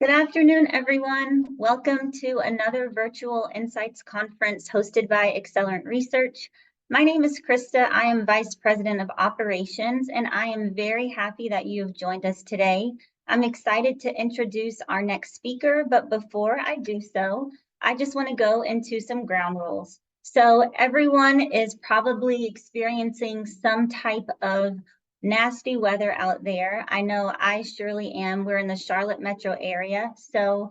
Good afternoon, everyone. Welcome to another virtual Insights conference hosted by Accelerant Research. My name is Krista. I am Vice President of Operations, and I am very happy that you have joined us today. I'm excited to introduce our next speaker, but before I do so, I just want to go into some ground rules. So everyone is probably experiencing some type of nasty weather out there. I know I surely am. We're in the Charlotte metro area. So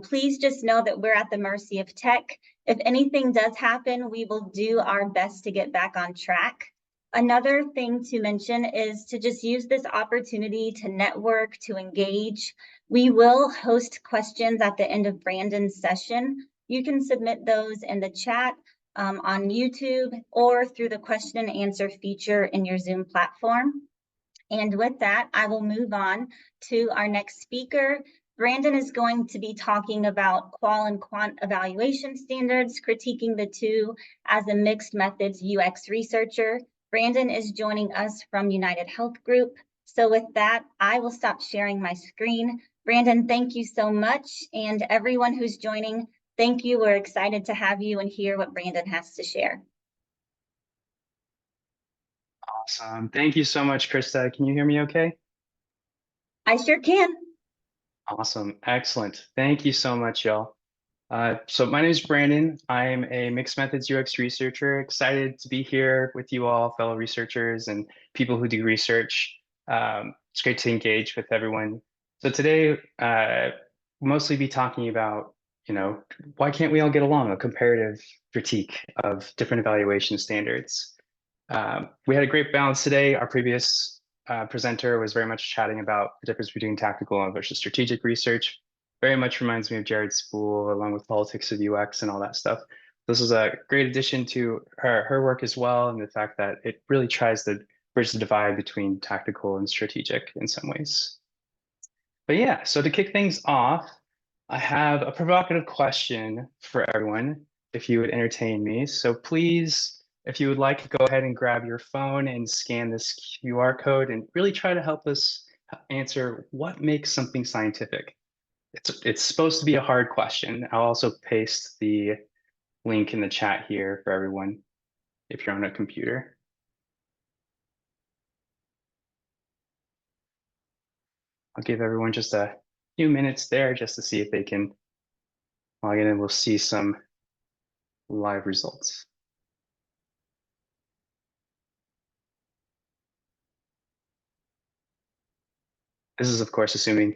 please just know that we're at the mercy of tech. If anything does happen, we will do our best to get back on track. Another thing to mention is to just use this opportunity to network, to engage. We will host questions at the end of Brandon's session. You can submit those in the chat on YouTube or through the question and answer feature in your Zoom platform. And with that, I will move on to our next speaker. Brandon is going to be talking about qual and quant evaluation standards, critiquing the two as a mixed methods UX researcher. Brandon is joining us from United Health Group. So with that, I will stop sharing my screen. Brandon, thank you so much. And everyone who's joining, thank you. We're excited to have you and hear what Brandon has to share. Awesome. Thank you so much, Krista. Can you hear me okay? I sure can. Awesome. Excellent. Thank you so much, y'all. So my name is Brandon. I'm a mixed methods UX researcher. Excited to be here with you all, fellow researchers and people who do research. It's great to engage with everyone. So today, mostly be talking about, why can't we all get along? A comparative critique of different evaluation standards. We had a great balance today. Our previous presenter was very much chatting about the difference between tactical versus strategic research. Very much reminds me of Jared Spool, along with politics of UX and all that stuff. This is a great addition to her work as well, and the fact that it really tries to bridge the divide between tactical and strategic in some ways. But yeah, so to kick things off, I have a provocative question for everyone, if you would entertain me. So please, if you would like, go ahead and grab your phone and scan this QR code and really try to help us answer what makes something scientific. It's supposed to be a hard question. I'll also paste the link in the chat here for everyone if you're on a computer. I'll give everyone just a few minutes there just to see if they can log in, and we'll see some live results. This is, of course, assuming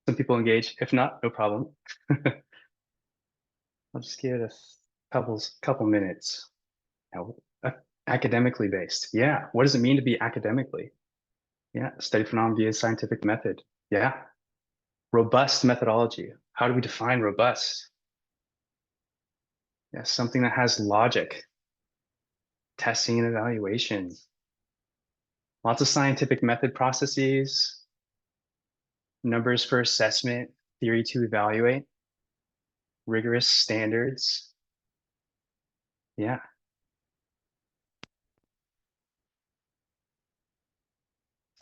some people engage. If not, no problem. I'll just give it a couple minutes. Now, academically based. Yeah. What does it mean to be academically? Yeah. Study phenomenon via scientific method. Yeah. Robust methodology. How do we define robust? Yeah. Something that has logic. Testing and evaluation. Lots of scientific method processes. Numbers for assessment. Theory to evaluate. Rigorous standards. Yeah.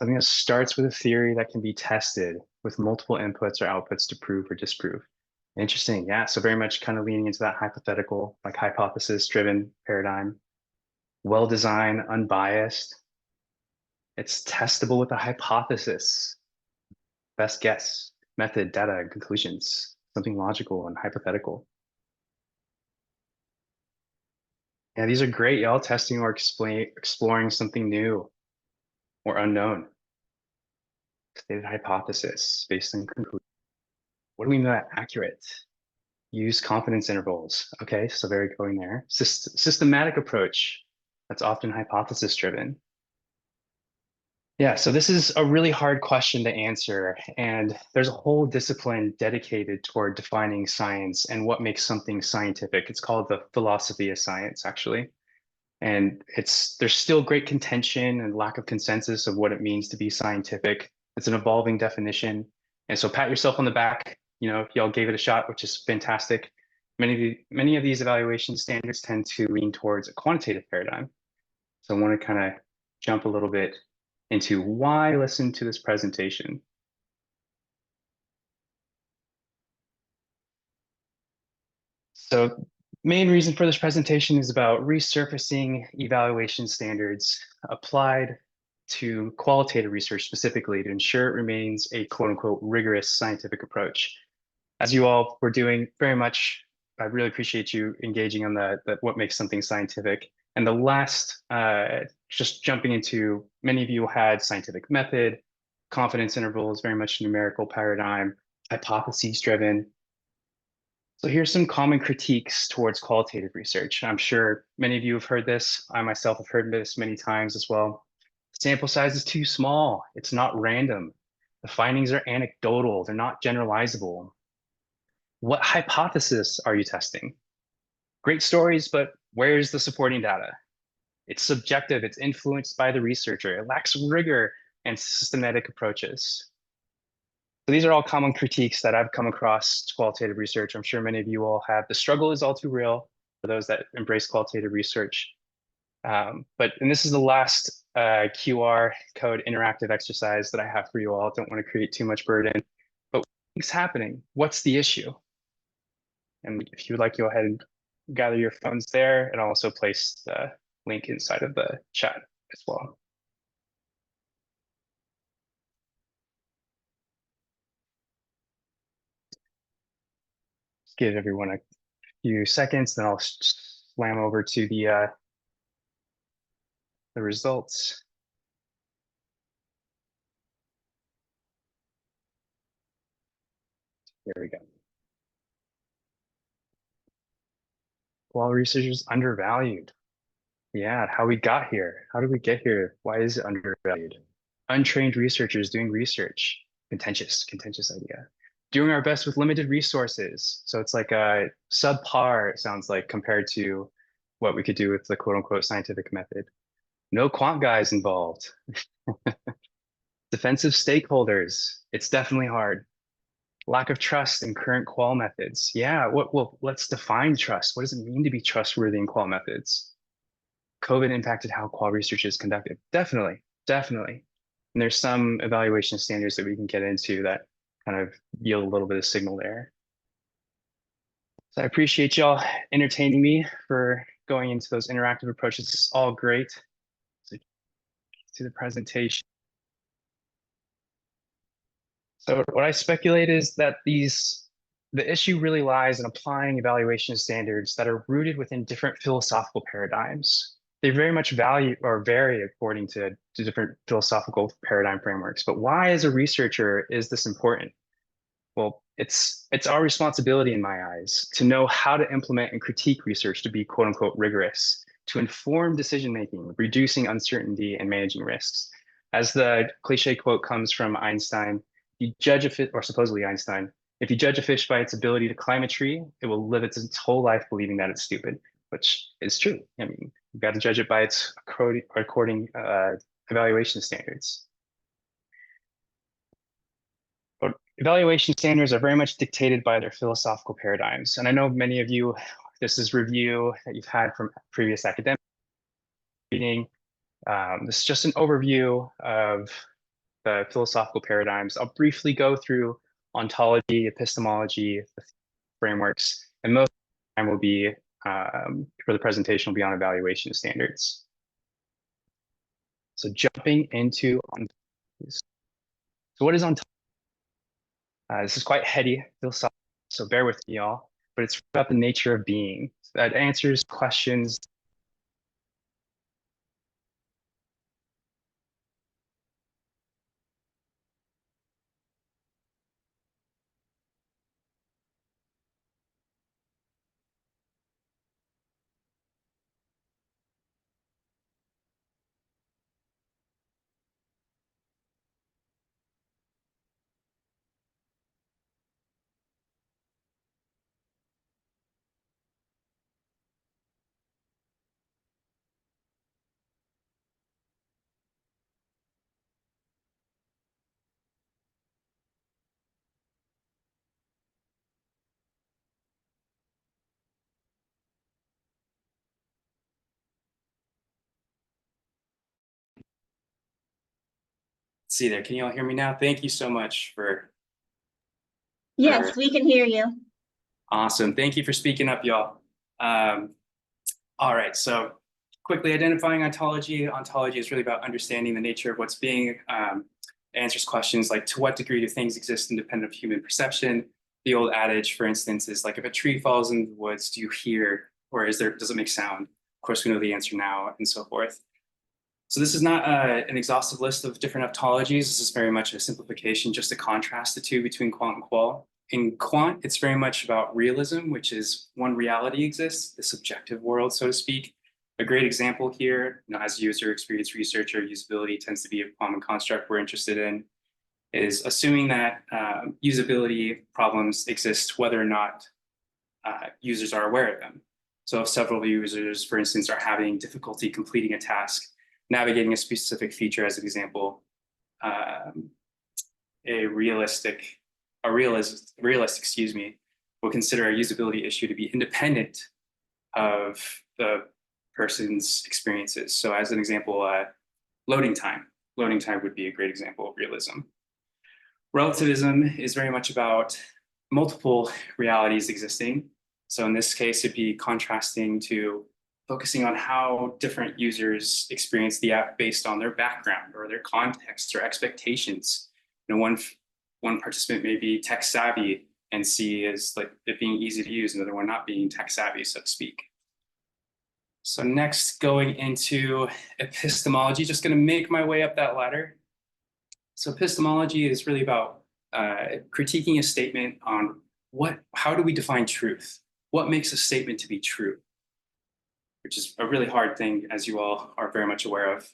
Something that starts with a theory that can be tested with multiple inputs or outputs to prove or disprove. Interesting. Yeah. So very much kind of leaning into that hypothetical, like hypothesis driven paradigm. Well designed, unbiased. It's testable with a hypothesis. Best guess, method, data, and conclusions. Something logical and hypothetical. Yeah, these are great, y'all. Testing or exploring something new or unknown. Stated hypothesis based on conclusion. What do we mean by accurate? Use confidence intervals. Okay, so very going there. Systematic approach. That's often hypothesis driven. Yeah, so this is a really hard question to answer, and there's a whole discipline dedicated toward defining science and what makes something scientific. It's called the philosophy of science, actually. And there's still great contention and lack of consensus of what it means to be scientific. It's an evolving definition. And so pat yourself on the back, y'all gave it a shot, which is fantastic. Many of these evaluation standards tend to lean towards a quantitative paradigm. So I want to kind of jump a little bit into why listen to this presentation. So main reason for this presentation is about resurfacing evaluation standards applied to qualitative research specifically to ensure it remains a quote unquote rigorous scientific approach. As you all were doing very much, I really appreciate you engaging on the what makes something scientific. And the last, just jumping into, many of you had scientific method, confidence intervals, very much numerical paradigm, hypotheses driven. So here's some common critiques towards qualitative research. I'm sure many of you have heard this. I myself have heard this many times as well. Sample size is too small. It's not random. The findings are anecdotal. They're not generalizable. What hypothesis are you testing? Great stories, but where's the supporting data? It's subjective. It's influenced by the researcher. It lacks rigor and systematic approaches. So these are all common critiques that I've come across to qualitative research. I'm sure many of you all have. The struggle is all too real for those that embrace qualitative research. And this is the last QR code interactive exercise that I have for you all. Don't want to create too much burden, but what's happening? What's the issue? And if you would like, go ahead and gather your phones there, and I'll also place the link inside of the chat as well. Just give everyone a few seconds, then I'll slam over to the results. There we go. Qual research is undervalued. Yeah, how we got here. How did we get here? Why is it undervalued? Untrained researchers doing research. Contentious idea. Doing our best with limited resources. So it's like a subpar, it sounds like, compared to what we could do with the quote unquote scientific method. No quant guys involved. Defensive stakeholders. It's definitely hard. Lack of trust in current qual methods. Yeah, well, let's define trust. What does it mean to be trustworthy in qual methods? COVID impacted how qual research is conducted. Definitely. And there's some evaluation standards that we can get into that kind of yield a little bit of signal there. So I appreciate y'all entertaining me for going into those interactive approaches. It's all great. So to the presentation. So what I speculate is that the issue really lies in applying evaluation standards that are rooted within different philosophical paradigms. They very much value or vary according to different philosophical paradigm frameworks. But why, as a researcher, is this important? Well, it's our responsibility in my eyes to know how to implement and critique research to be quote unquote rigorous, to inform decision making, reducing uncertainty and managing risks. As the cliche quote comes from Einstein, you judge a fish, or supposedly Einstein, if you judge a fish by its ability to climb a tree, it will live its whole life believing that it's stupid, which is true. I mean, you've got to judge it by its according evaluation standards. But evaluation standards are very much dictated by their philosophical paradigms. And I know many of you, this is review that you've had from previous academic reading. This is just an overview of the philosophical paradigms. I'll briefly go through ontology, epistemology, the frameworks, and most of the time will be, for the presentation, will be on evaluation standards. So jumping into ontologies. So what is ontology? This is quite heady, philosophical, so bear with me, y'all. But it's about the nature of being. That answers questions. See there, can you all hear me now? Thank you so much for. Yes, we can hear you. Awesome. Thank you for speaking up, y'all. All right, so quickly identifying ontology. Ontology is really about understanding the nature of what's being, answers questions like, to what degree do things exist independent of human perception? The old adage, for instance, is like, if a tree falls in the woods, do you hear, or does it make sound? Of course, we know the answer now, and so forth. So this is not an exhaustive list of different ontologies. This is very much a simplification, just to contrast the two between quant and qual. In quant, it's very much about realism, which is one reality exists, the subjective world, so to speak. A great example here, as a user experience researcher, usability tends to be a common construct we're interested in, is assuming that usability problems exist whether or not users are aware of them. So if several users, for instance, are having difficulty completing a task, navigating a specific feature, as an example, a realist, will consider a usability issue to be independent of the person's experiences. So as an example, loading time. Loading time would be a great example of realism. Relativism is very much about multiple realities existing. So in this case, it'd be contrasting to focusing on how different users experience the app based on their background or their context or expectations. One participant may be tech savvy and see as like it being easy to use, another one not being tech savvy, so to speak. So next, going into epistemology, just going to make my way up that ladder. So epistemology is really about critiquing a statement on how do we define truth? What makes a statement to be true? Which is a really hard thing, as you all are very much aware of.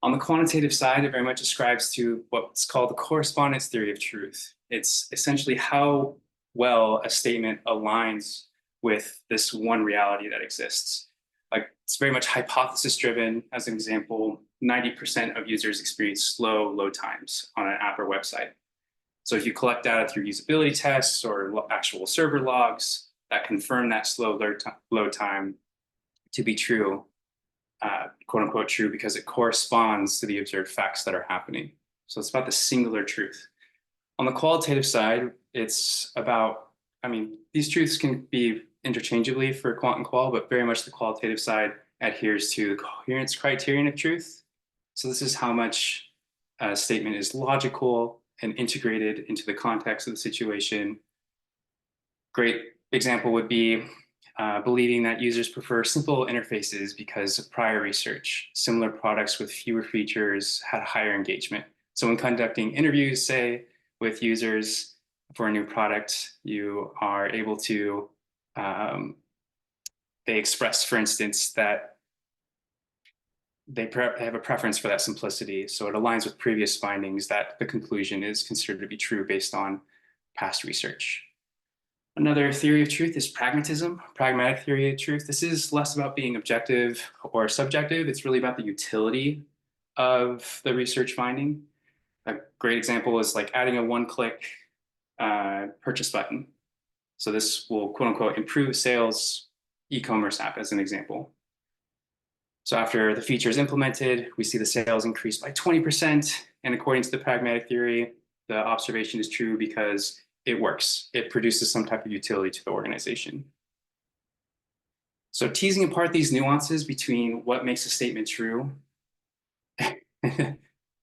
On the quantitative side, it very much ascribes to what's called the correspondence theory of truth. It's essentially how well a statement aligns with this one reality that exists. Like, it's very much hypothesis driven. As an example, 90% of users experience slow load times on an app or website. So if you collect data through usability tests or actual server logs that confirm that slow load time to be true, quote unquote true, because it corresponds to the observed facts that are happening. So it's about the singular truth. On the qualitative side, it's about, these truths can be interchangeably for quant and qual, but very much the qualitative side adheres to the coherence criterion of truth. So this is how much a statement is logical and integrated into the context of the situation. Great example would be believing that users prefer simple interfaces because of prior research. Similar products with fewer features had higher engagement. So when conducting interviews, say, with users for a new product, you are able to, they express, for instance, that they have a preference for that simplicity. So it aligns with previous findings that the conclusion is considered to be true based on past research. Another theory of truth is pragmatism, pragmatic theory of truth. This is less about being objective or subjective. It's really about the utility of the research finding. A great example is like adding a one-click purchase button. So this will, quote unquote, improve sales e-commerce app, as an example. So after the feature is implemented, we see the sales increase by 20%. And according to the pragmatic theory, the observation is true because it works. It produces some type of utility to the organization. So teasing apart these nuances between what makes a statement true.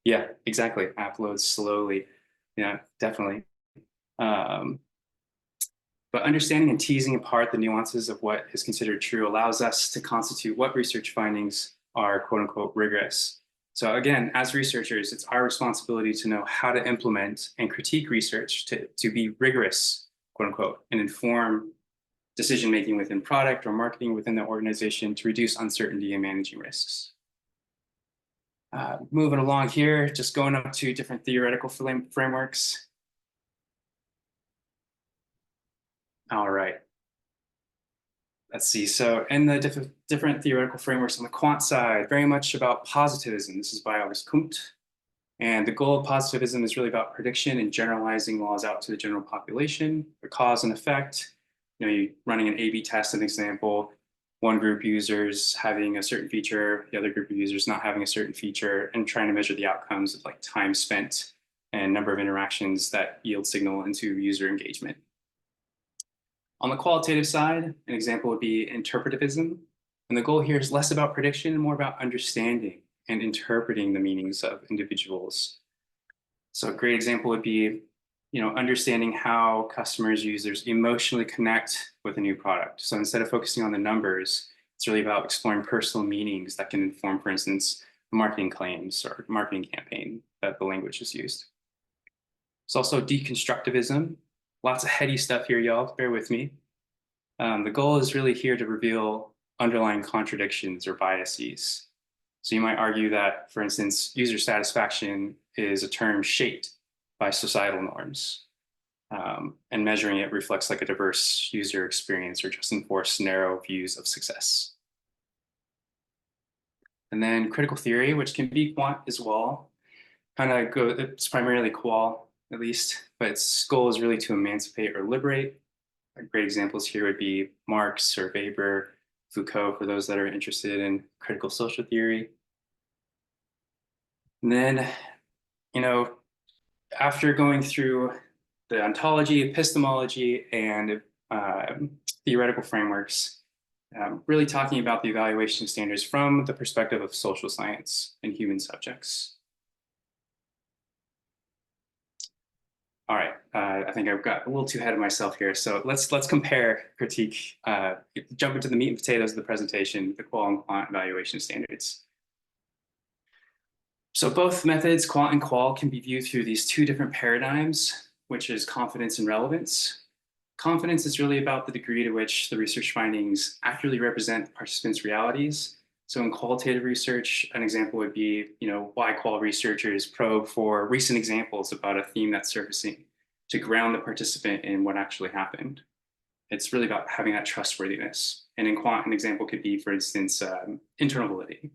Yeah, exactly. App loads slowly. Yeah, definitely. But understanding and teasing apart the nuances of what is considered true allows us to constitute what research findings are, quote unquote, rigorous. So again, as researchers, it's our responsibility to know how to implement and critique research to be rigorous, quote unquote, and inform decision-making within product or marketing within the organization to reduce uncertainty and managing risks. Moving along here, just going up to different theoretical frameworks. All right. Let's see. So in the different theoretical frameworks on the quant side, very much about positivism. This is by August Comte. And the goal of positivism is really about prediction and generalizing laws out to the general population, the cause and effect. You're running an A/B test, an example, one group users having a certain feature, the other group of users not having a certain feature, and trying to measure the outcomes of like time spent and number of interactions that yield signal into user engagement. On the qualitative side, an example would be interpretivism. And the goal here is less about prediction and more about understanding and interpreting the meanings of individuals. So a great example would be, understanding how customers, users emotionally connect with a new product. So instead of focusing on the numbers, it's really about exploring personal meanings that can inform, for instance, marketing claims or marketing campaign that the language is used. It's also deconstructivism. Lots of heady stuff here, y'all. Bear with me. The goal is really here to reveal underlying contradictions or biases. So you might argue that, for instance, user satisfaction is a term shaped by societal norms, and measuring it reflects like a diverse user experience or just enforce narrow views of success. And then critical theory, which can be quant as well, it's primarily qual at least, but its goal is really to emancipate or liberate. Great examples here would be Marx or Weber, Foucault, for those that are interested in critical social theory. And then, after going through the ontology, epistemology, and theoretical frameworks, really talking about the evaluation standards from the perspective of social science and human subjects. All right, I think I've got a little too ahead of myself here. So let's compare, critique, jump into the meat and potatoes of the presentation, the qual and quant evaluation standards. So both methods, quant and qual, can be viewed through these two different paradigms, which is confidence and relevance. Confidence is really about the degree to which the research findings accurately represent participants' realities. So in qualitative research, an example would be, why qual researchers probe for recent examples about a theme that's surfacing to ground the participant in what actually happened. It's really about having that trustworthiness. And in quant, an example could be, for instance, internal validity.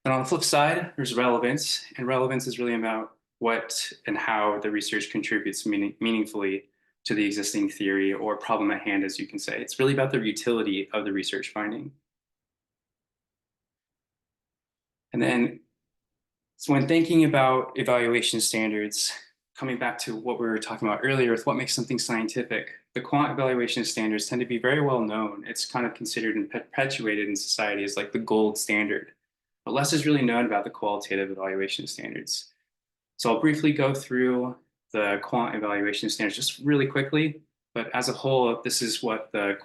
And on the flip side, there's relevance, and relevance is really about what and how the research contributes meaningfully to the existing theory or problem at hand, as you can say. It's really about the utility of the research finding. And then, so when thinking about evaluation standards, coming back to what we were talking about earlier with what makes something scientific, the quant evaluation standards tend to be very well known. It's kind of considered and perpetuated in society as like the gold standard. But less is really known about the qualitative evaluation standards. So I'll briefly go through the quant evaluation standards just really quickly, but as a whole, this is what the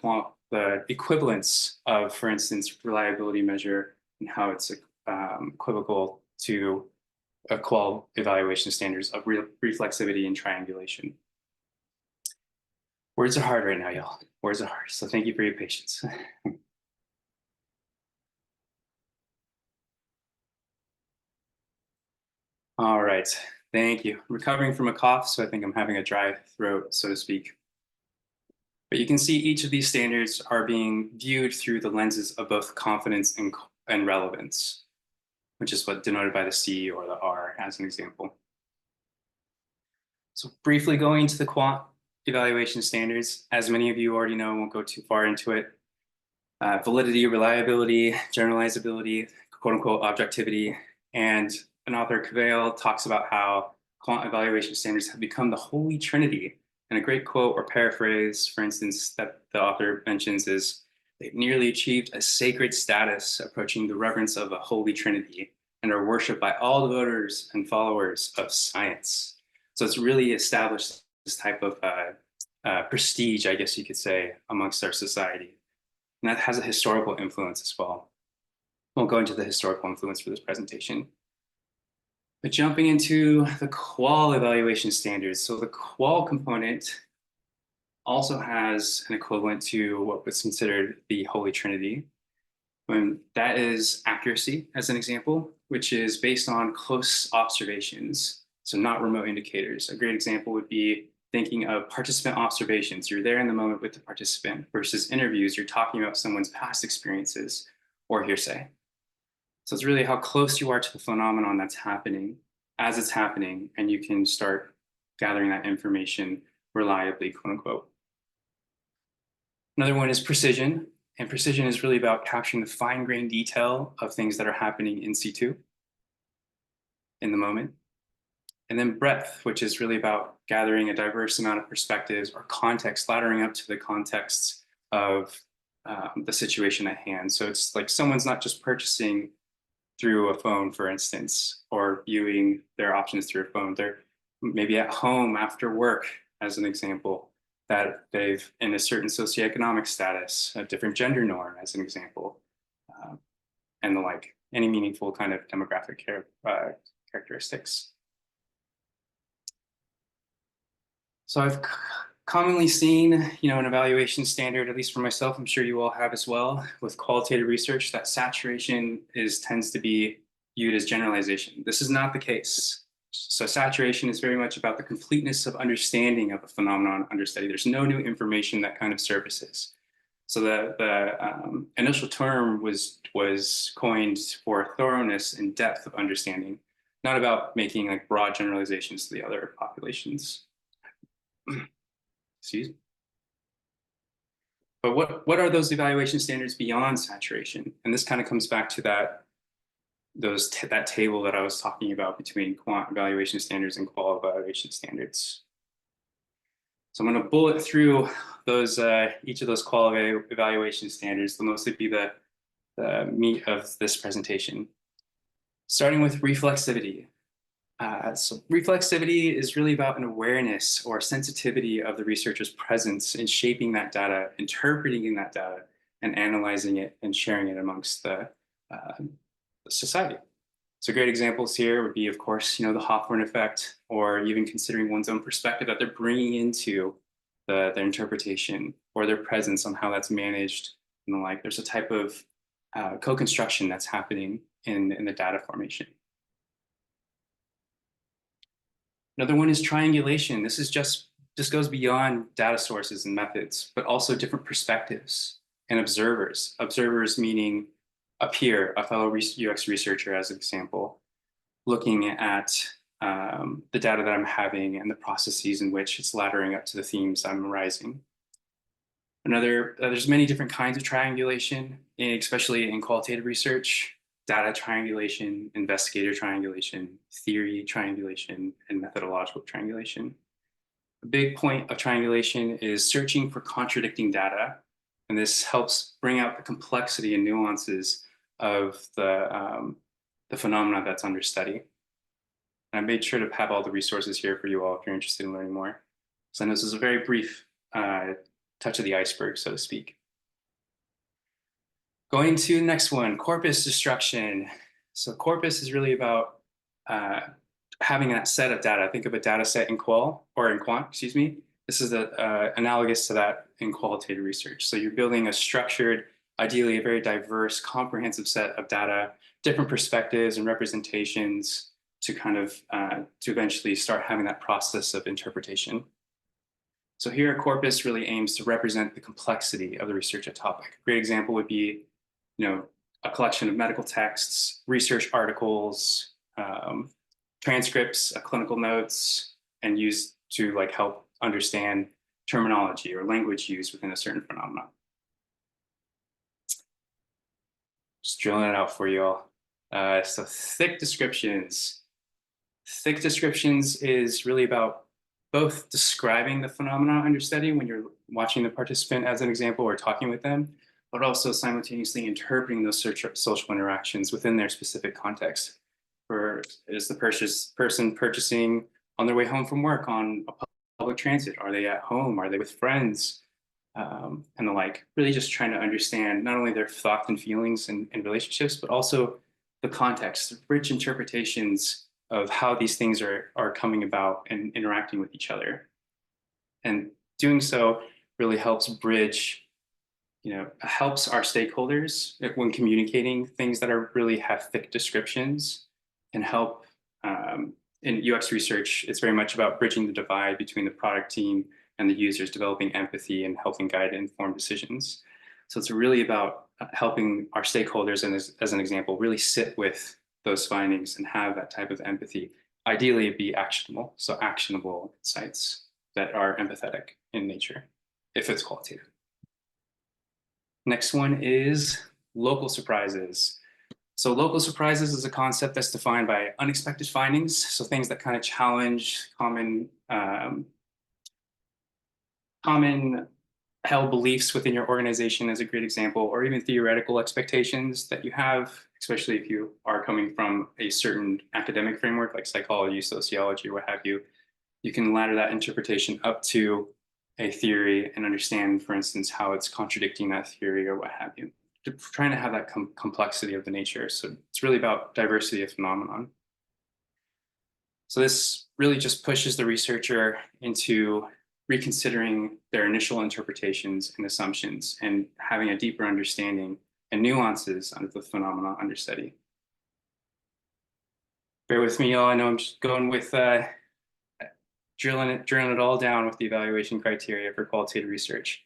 equivalence of, for instance, reliability measure and how it's equivocal to a qual evaluation standards of reflexivity and triangulation. Words are hard right now, y'all. Words are hard, so thank you for your patience. All right, thank you. Recovering from a cough, so I think I'm having a dry throat, so to speak. But you can see each of these standards are being viewed through the lenses of both confidence and relevance, which is what denoted by the C or the R as an example. So briefly going to the quant evaluation standards, as many of you already know, won't go too far into it. Validity, reliability, generalizability, quote unquote objectivity, and an author, Cavell, talks about how quant evaluation standards have become the holy trinity. And a great quote or paraphrase, for instance, that the author mentions is, they've nearly achieved a sacred status approaching the reverence of a holy trinity and are worshipped by all the voters and followers of science. So it's really established this type of prestige, I guess you could say, amongst our society. And that has a historical influence as well. Won't go into the historical influence for this presentation. But jumping into the qual evaluation standards. So the qual component also has an equivalent to what was considered the Holy Trinity. When that is accuracy, as an example, which is based on close observations, so not remote indicators. A great example would be thinking of participant observations. You're there in the moment with the participant versus interviews. You're talking about someone's past experiences or hearsay. So it's really how close you are to the phenomenon that's happening as it's happening, and you can start gathering that information reliably, quote unquote. Another one is precision, and precision is really about capturing the fine-grained detail of things that are happening in situ, in the moment. And then breadth, which is really about gathering a diverse amount of perspectives or context, laddering up to the contexts of the situation at hand. So it's like someone's not just purchasing through a phone, for instance, or viewing their options through a phone. They're maybe at home after work, as an example, that they've in a certain socioeconomic status, a different gender norm, as an example, and the like, any meaningful kind of demographic characteristics. So I've commonly seen, an evaluation standard, at least for myself, I'm sure you all have as well, with qualitative research, that saturation tends to be viewed as generalization. This is not the case. So saturation is very much about the completeness of understanding of a phenomenon under study. There's no new information that kind of surfaces. So the initial term was coined for thoroughness and depth of understanding, not about making like broad generalizations to the other populations. Excuse me. But what are those evaluation standards beyond saturation? And this kind of comes back to that table that I was talking about between quant evaluation standards and qual evaluation standards. So I'm going to bullet through those each of those qual evaluation standards. They'll mostly be the meat of this presentation. Starting with reflexivity. So reflexivity is really about an awareness or sensitivity of the researcher's presence in shaping that data, interpreting that data, and analyzing it and sharing it amongst the society. So great examples here would be, of course, the Hawthorne effect, or even considering one's own perspective that they're bringing into their interpretation or their presence on how that's managed and the like. There's a type of co-construction that's happening in the data formation. Another one is triangulation. This goes beyond data sources and methods, but also different perspectives and observers. Observers meaning a peer, a fellow UX researcher, as an example, looking at the data that I'm having and the processes in which it's laddering up to the themes I'm arising. There's many different kinds of triangulation, especially in qualitative research. Data triangulation, investigator triangulation, theory triangulation, and methodological triangulation. A big point of triangulation is searching for contradicting data, and this helps bring out the complexity and nuances of the phenomena that's under study. And I made sure to have all the resources here for you all if you're interested in learning more. So I know this is a very brief touch of the iceberg, so to speak. Going to the next one, corpus destruction. So corpus is really about having that set of data. Think of a data set in quant, excuse me. This is analogous to that in qualitative research. So you're building a structured, ideally a very diverse, comprehensive set of data, different perspectives and representations to kind of, to eventually start having that process of interpretation. So here, a corpus really aims to represent the complexity of the research topic. A great example would be, a collection of medical texts, research articles, transcripts, clinical notes, and used to help understand terminology or language used within a certain phenomenon. Just drilling it out for you all. So thick descriptions. Thick descriptions is really about both describing the phenomena under study when you're watching the participant as an example or talking with them, but also simultaneously interpreting those social interactions within their specific context. Is the person purchasing on their way home from work on a public transit? Are they at home? Are they with friends? And the like, really just trying to understand not only their thoughts and feelings and relationships, but also the context, the rich interpretations of how these things are coming about and interacting with each other. And doing so really helps bridge, helps our stakeholders when communicating things that really have thick descriptions, and help in UX research. It's very much about bridging the divide between the product team and the users, developing empathy and helping guide informed decisions. So it's really about helping our stakeholders, and as an example, really sit with those findings and have that type of empathy. Ideally, it'd be actionable, so actionable insights that are empathetic in nature, if it's qualitative. Next one is local surprises. So local surprises is a concept that's defined by unexpected findings. So things that kind of challenge common held beliefs within your organization is a great example, or even theoretical expectations that you have, especially if you are coming from a certain academic framework like psychology, sociology, what have you. You can ladder that interpretation up to a theory and understand, for instance, how it's contradicting that theory or what have you. Trying to have that complexity of the nature. So it's really about diversity of phenomenon. So this really just pushes the researcher into reconsidering their initial interpretations and assumptions and having a deeper understanding and nuances of the phenomena under study. Bear with me, y'all. I know I'm just going with drilling it all down with the evaluation criteria for qualitative research.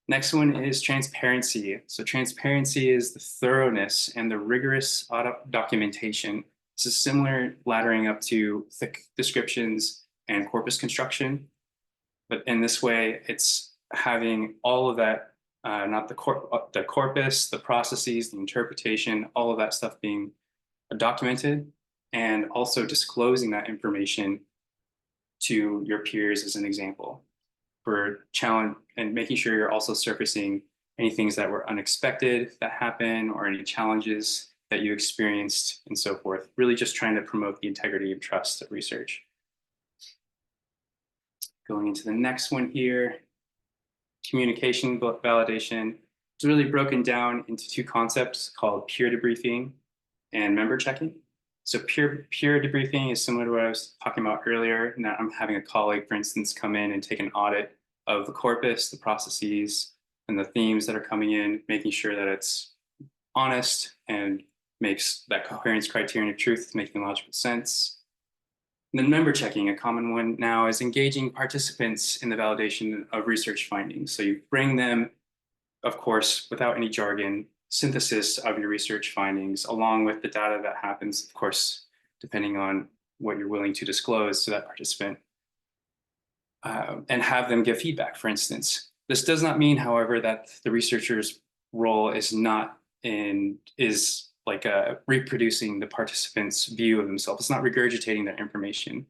Next one is transparency. So transparency is the thoroughness and the rigorous documentation. This is similar laddering up to thick descriptions and corpus construction. But in this way, it's having all of that, not the corpus, the processes, the interpretation, all of that stuff being documented, and also disclosing that information to your peers as an example for challenge, and making sure you're also surfacing any things that were unexpected that happen or any challenges that you experienced and so forth. Really just trying to promote the integrity and trust of research. Going into the next one here, communication validation. It's really broken down into two concepts called peer debriefing and member checking. So peer debriefing is similar to what I was talking about earlier, in that I'm having a colleague, for instance, come in and take an audit of the corpus, the processes, and the themes that are coming in, making sure that it's honest and makes that coherence criterion of truth making logical sense. And then member checking, a common one now, is engaging participants in the validation of research findings. So you bring them, of course, without any jargon, synthesis of your research findings, along with the data that happens, of course, depending on what you're willing to disclose to that participant, and have them give feedback, for instance. This does not mean, however, that the researcher's role is like reproducing the participant's view of themselves. It's not regurgitating their information.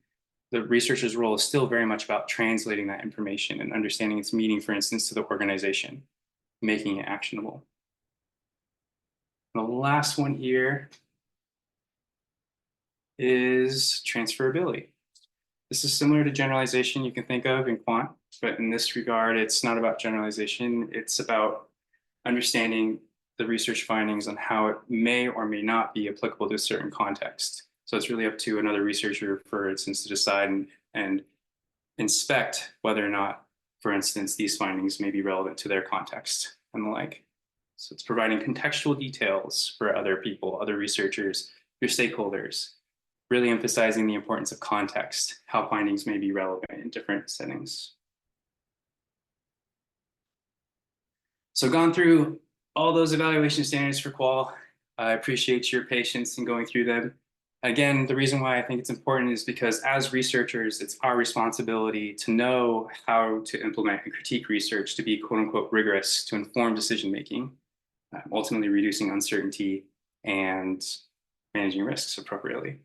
The researcher's role is still very much about translating that information and understanding its meaning, for instance, to the organization, making it actionable. The last one here is transferability. This is similar to generalization you can think of in quant, but in this regard, it's not about generalization. It's about understanding the research findings on how it may or may not be applicable to a certain context. So it's really up to another researcher, for instance, to decide and inspect whether or not, for instance, these findings may be relevant to their context and the like. So it's providing contextual details for other people, other researchers, your stakeholders, really emphasizing the importance of context, how findings may be relevant in different settings. So gone through all those evaluation standards for qual. I appreciate your patience in going through them. Again, the reason why I think it's important is because as researchers, it's our responsibility to know how to implement and critique research to be quote unquote rigorous, to inform decision-making, ultimately reducing uncertainty and managing risks appropriately.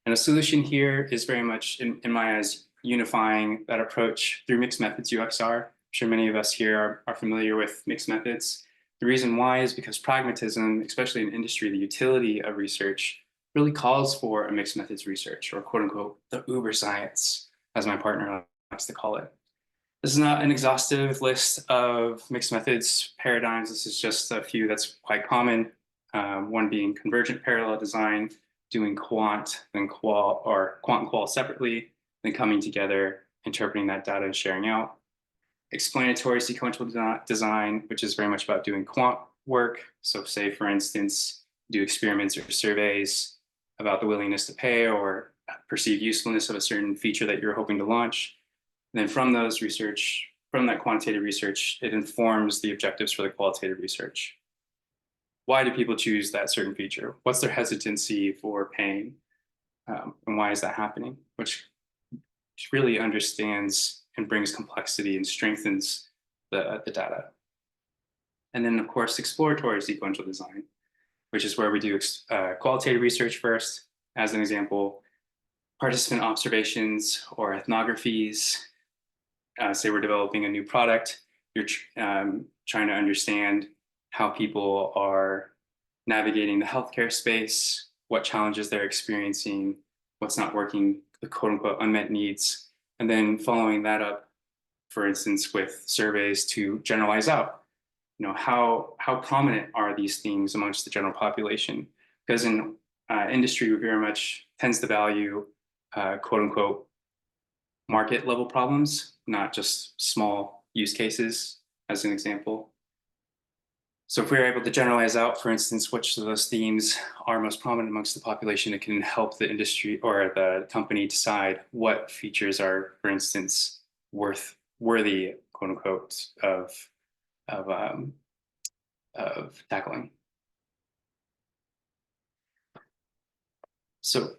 And a solution here is very much, in my eyes, unifying that approach through mixed methods UXR. I'm sure many of us here are familiar with mixed methods. The reason why is because pragmatism, especially in industry, the utility of research really calls for a mixed methods research, or quote unquote, the uber science, as my partner likes to call it. This is not an exhaustive list of mixed methods paradigms. This is just a few that's quite common. One being convergent parallel design, doing quant and qual, or quant and qual separately, then coming together, interpreting that data and sharing out. Explanatory sequential design, which is very much about doing quant work. So say, for instance, do experiments or surveys about the willingness to pay or perceived usefulness of a certain feature that you're hoping to launch. And then from those research, from that quantitative research, it informs the objectives for the qualitative research. Why do people choose that certain feature? What's their hesitancy for paying? And why is that happening? Which really understands and brings complexity and strengthens the data. And then, of course, exploratory sequential design. which is where we do qualitative research first. As an example, participant observations or ethnographies. Say we're developing a new product, you're trying to understand how people are navigating the healthcare space, what challenges they're experiencing, what's not working, the quote unquote unmet needs, and then following that up, for instance, with surveys to generalize out, how prominent are these themes amongst the general population? Because in industry, we very much tends to value quote unquote market level problems, not just small use cases, as an example. So if we're able to generalize out, for instance, which of those themes are most prominent amongst the population, it can help the industry or the company decide what features are, for instance, worthy, quote unquote, of tackling. So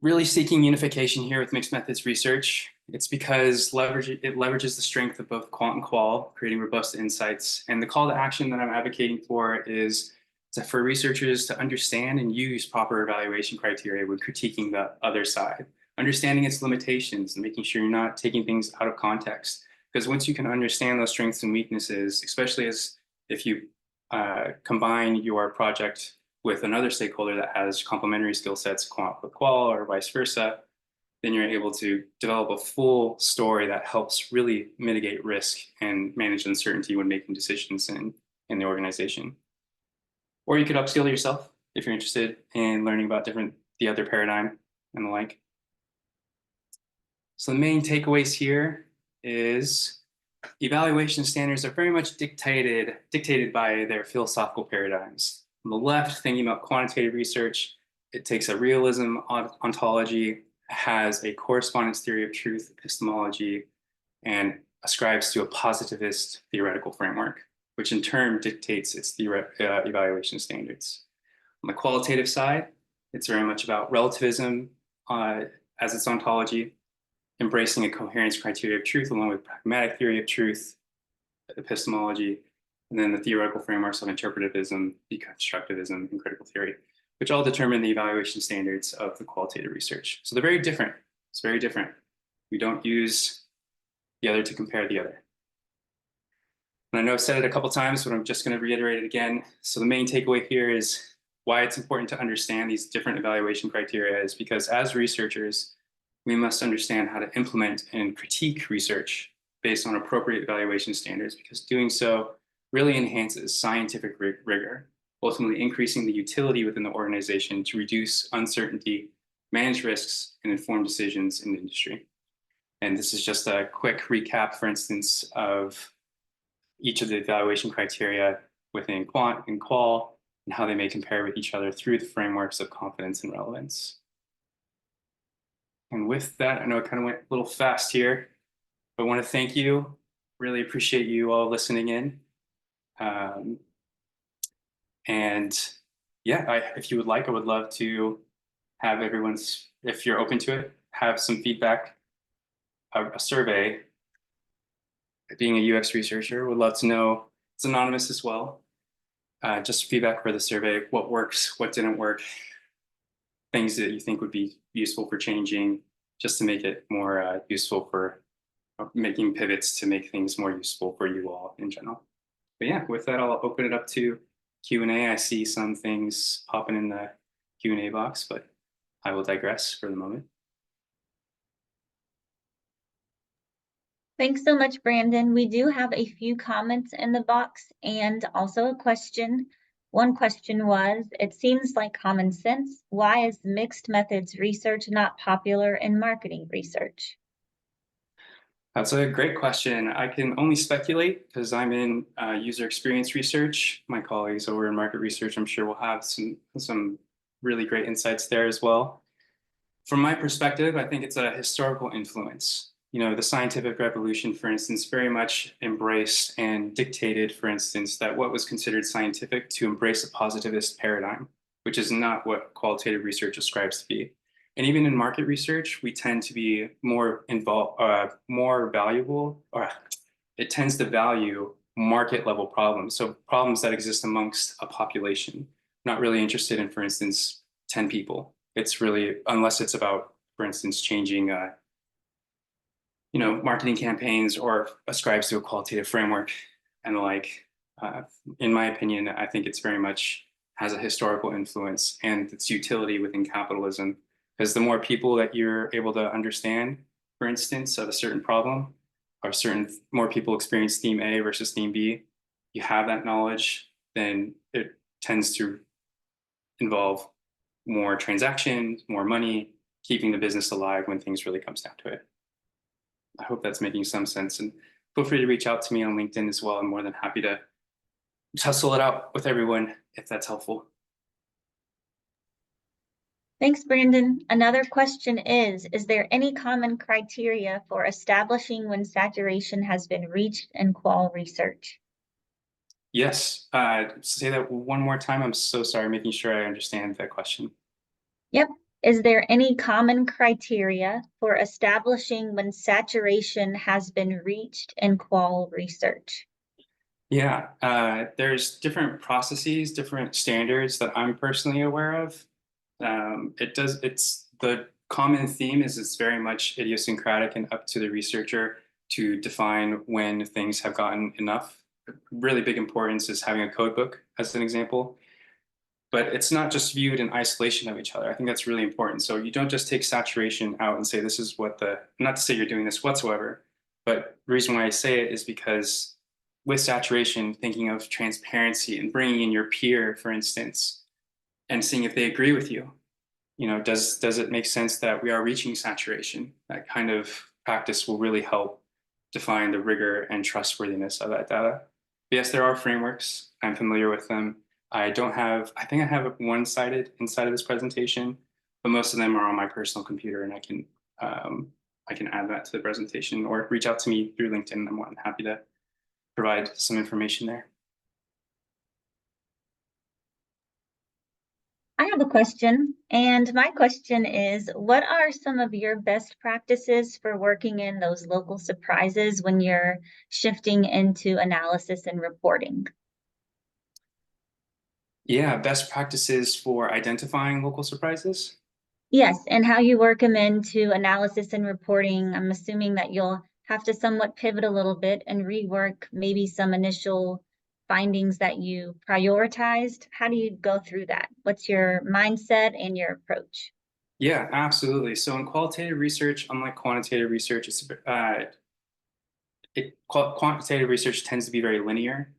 really seeking unification here with mixed methods research. It's because it leverages the strength of both quant and qual, creating robust insights. And the call to action that I'm advocating for is for researchers to understand and use proper evaluation criteria when critiquing the other side, understanding its limitations and making sure you're not taking things out of context. Because once you can understand those strengths and weaknesses, especially if you combine your project with another stakeholder that has complementary skill sets, quant with qual or vice versa, then you're able to develop a full story that helps really mitigate risk and manage uncertainty when making decisions in the organization. Or you could upskill yourself if you're interested in learning about the other paradigm and the like. So the main takeaways here is evaluation standards are very much dictated by their philosophical paradigms. On the left, thinking about quantitative research, it takes a realism ontology, has a correspondence theory of truth epistemology, and ascribes to a positivist theoretical framework, which in turn dictates its evaluation standards. On the qualitative side, it's very much about relativism as its ontology, embracing a coherence criteria of truth along with pragmatic theory of truth, epistemology, and then the theoretical frameworks of interpretivism, deconstructivism, and critical theory, which all determine the evaluation standards of the qualitative research. So they're very different. It's very different. We don't use the other to compare the other. And I know I've said it a couple times, but I'm just going to reiterate it again. So the main takeaway here is why it's important to understand these different evaluation criteria is because as researchers, we must understand how to implement and critique research based on appropriate evaluation standards, because doing so really enhances scientific rigor, ultimately increasing the utility within the organization to reduce uncertainty, manage risks, and inform decisions in the industry. And this is just a quick recap, for instance, of each of the evaluation criteria within quant and qual and how they may compare with each other through the frameworks of confidence and relevance. And with that, I know it kind of went a little fast here, but I want to thank you. Really appreciate you all listening in. And yeah, if you would like, I would love to have everyone's, if you're open to it, have some feedback, a survey. Being a UX researcher, would love to know, it's anonymous as well, just feedback for the survey, what works, what didn't work, things that you think would be useful for changing, just to make it more useful for making pivots to make things more useful for you all in general. But yeah, with that, I'll open it up to Q&A. I see some things popping in the Q&A box, but I will digress for the moment. Thanks so much, Brandon. We do have a few comments in the box and also a question. One question was, it seems like common sense. Why is mixed methods research not popular in marketing research? That's a great question. I can only speculate because I'm in user experience research. My colleagues over in market research, I'm sure will have some really great insights there as well. From my perspective, I think it's a historical influence. The scientific revolution, for instance, very much embraced and dictated, for instance, that what was considered scientific to embrace a positivist paradigm, which is not what qualitative research ascribes to be. And even in market research, we tend to be more valuable, or it tends to value market level problems. So problems that exist amongst a population. not really interested in, for instance, 10 people. It's really, unless it's about, for instance, changing, marketing campaigns or ascribes to a qualitative framework and the like. In my opinion, I think it's very much has a historical influence and its utility within capitalism. Because the more people that you're able to understand, for instance, of a certain problem, or more people experience theme A versus theme B, you have that knowledge, then it tends to involve more transactions, more money, keeping the business alive when things really comes down to it. I hope that's making some sense. And feel free to reach out to me on LinkedIn as well. I'm more than happy to tussle it out with everyone if that's helpful. Thanks, Brandon. Another question is there any common criteria for establishing when saturation has been reached in qual research? Yes. Say that one more time. I'm so sorry, making sure I understand that question. Yep. Is there any common criteria for establishing when saturation has been reached in qual research? Yeah, there's different processes, different standards that I'm personally aware of. It's the common theme is it's very much idiosyncratic and up to the researcher to define when things have gotten enough. Really big importance is having a code book as an example, but it's not just viewed in isolation of each other. I think that's really important. So you don't just take saturation out and say, this is what not to say you're doing this whatsoever, but the reason why I say it is because with saturation, thinking of transparency and bringing in your peer, for instance, and seeing if they agree with you. Does it make sense that we are reaching saturation? That kind of practice will really help define the rigor and trustworthiness of that data. Yes, there are frameworks. I'm familiar with them. I think I have one cited inside of this presentation, but most of them are on my personal computer, and I can add that to the presentation or reach out to me through LinkedIn. I'm more than happy to provide some information there. I have a question, and my question is, what are some of your best practices for working in those local surprises when you're shifting into analysis and reporting? Yeah, best practices for identifying local surprises. Yes, and how you work them into analysis and reporting. I'm assuming that you'll have to somewhat pivot a little bit and rework maybe some initial findings that you prioritized. How do you go through that? What's your mindset and your approach? Yeah, absolutely. So in qualitative research, unlike quantitative research, quantitative research tends to be very linear.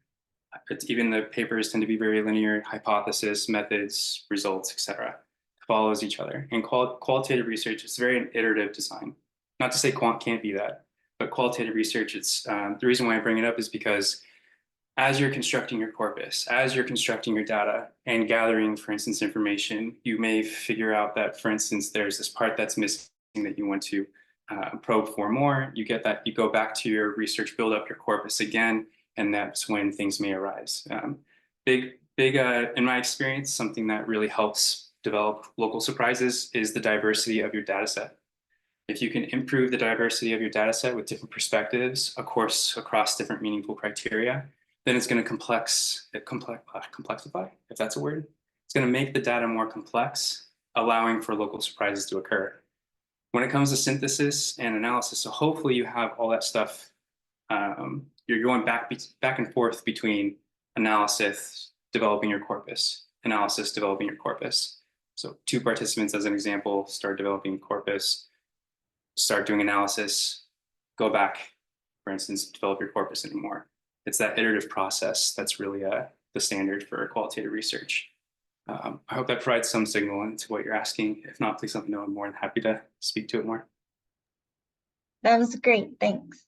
Even the papers tend to be very linear, hypothesis, methods, results, etc. Follows each other. In qualitative research, it's very an iterative design. Not to say quant can't be that, but qualitative research, it's the reason why I bring it up is because as you're constructing your corpus, as you're constructing your data and gathering, for instance, information, you may figure out that, for instance, there's this part that's missing that you want to probe for more. You get that, you go back to your research, build up your corpus again, and that's when things may arise. Big, in my experience, something that really helps develop local surprises is the diversity of your data set. If you can improve the diversity of your data set with different perspectives, of course, across different meaningful criteria, then it's going to complexify, if that's a word. It's going to make the data more complex, allowing for local surprises to occur. When it comes to synthesis and analysis, so hopefully you have all that stuff. You're going back and forth between analysis, developing your corpus, analysis, developing your corpus. So two participants, as an example, start developing corpus, start doing analysis, go back, for instance, develop your corpus anymore. It's that iterative process that's really the standard for qualitative research. I hope that provides some signal into what you're asking. If not, please let me know. I'm more than happy to speak to it more. That was great. Thanks.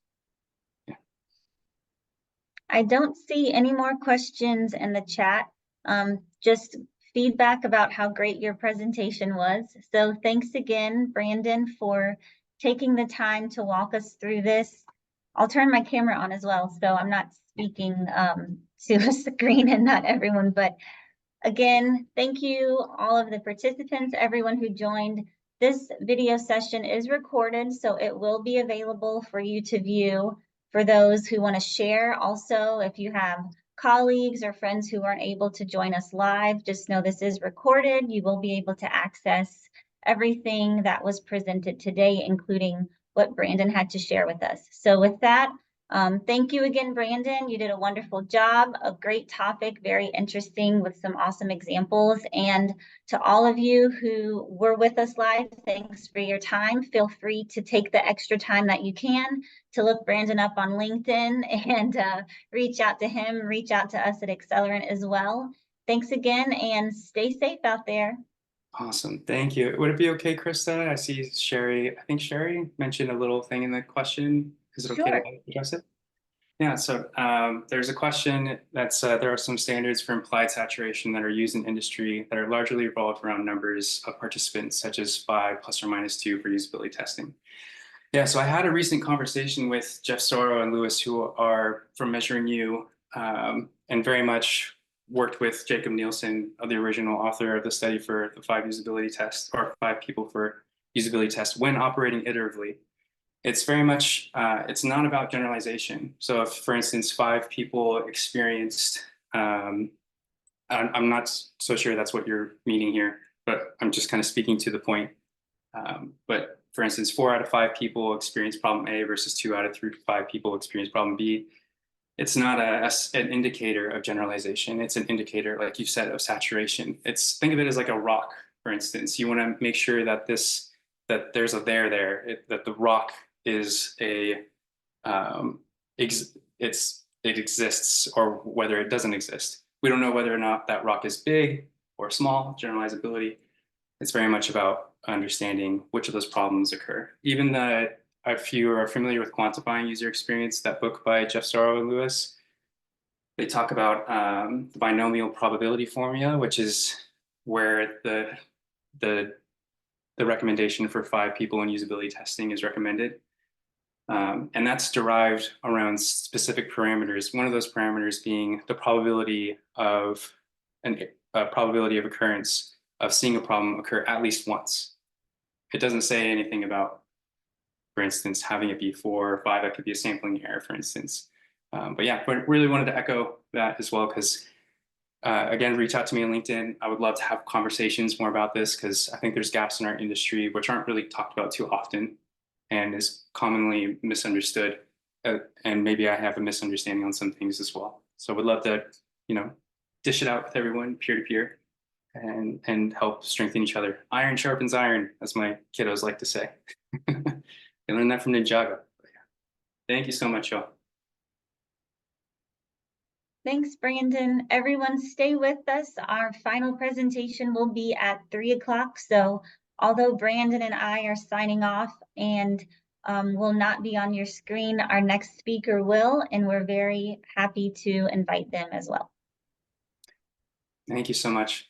Yeah. I don't see any more questions in the chat. Just feedback about how great your presentation was. So thanks again, Brandon, for taking the time to walk us through this. I'll turn my camera on as well, so I'm not speaking to a screen and not everyone, but again, thank you all of the participants, everyone who joined. This video session is recorded, so it will be available for you to view. For those who want to share, also, if you have colleagues or friends who aren't able to join us live, just know this is recorded. You will be able to access everything that was presented today, including what Brandon had to share with us. So with that, thank you again, Brandon. You did a wonderful job, a great topic, very interesting with some awesome examples. And to all of you who were with us live, thanks for your time. Feel free to take the extra time that you can to look Brandon up on LinkedIn and reach out to him, reach out to us at Accelerant as well. Thanks again and stay safe out there. Awesome, thank you. Would it be okay, Krista? I see Sherry, I think Sherry mentioned a little thing in the question. Is it okay to address it? Yeah, so there's a question that's, there are some standards for implied saturation that are used in industry that are largely revolved around numbers of participants, such as 5 plus or minus 2 for usability testing. Yeah, so I had a recent conversation with Jeff Soro and Lewis, who are from Measuring You, and very much worked with Jacob Nielsen, the original author of the study for the 5 usability tests, or 5 people for usability tests when operating iteratively. It's very much, it's not about generalization. So if, for instance, 5 people experienced, I'm not so sure that's what you're meaning here, but I'm just kind of speaking to the point. But for instance, 4 out of 5 people experience problem A versus 2 out of 5 people experience problem B. It's not an indicator of generalization. It's an indicator, like you said, of saturation. Think of it as like a rock, for instance. You want to make sure that there's a there, that the rock is it exists, or whether it doesn't exist. We don't know whether or not that rock is big or small. Generalizability. It's very much about understanding which of those problems occur. Even if you are familiar with Quantifying User Experience, that book by Jeff Soro and Lewis, they talk about the binomial probability formula, which is where the recommendation for 5 people in usability testing is recommended. And that's derived around specific parameters. One of those parameters being the probability of occurrence of seeing a problem occur at least once. It doesn't say anything about, for instance, having it be 4 or 5. That could be a sampling error, for instance. But yeah, but really wanted to echo that as well, because again, reach out to me on LinkedIn. I would love to have conversations more about this, because I think there's gaps in our industry which aren't really talked about too often and is commonly misunderstood. And maybe I have a misunderstanding on some things as well. So would love to, dish it out with everyone peer-to-peer and help strengthen each other. Iron sharpens iron, as my kiddos like to say. I learned that from Ninjago. Thank you so much, y'all. Thanks, Brandon. Everyone stay with us. Our final presentation will be at 3 o'clock. So although Brandon and I are signing off and will not be on your screen, our next speaker will, and we're very happy to invite them as well. Thank you so much.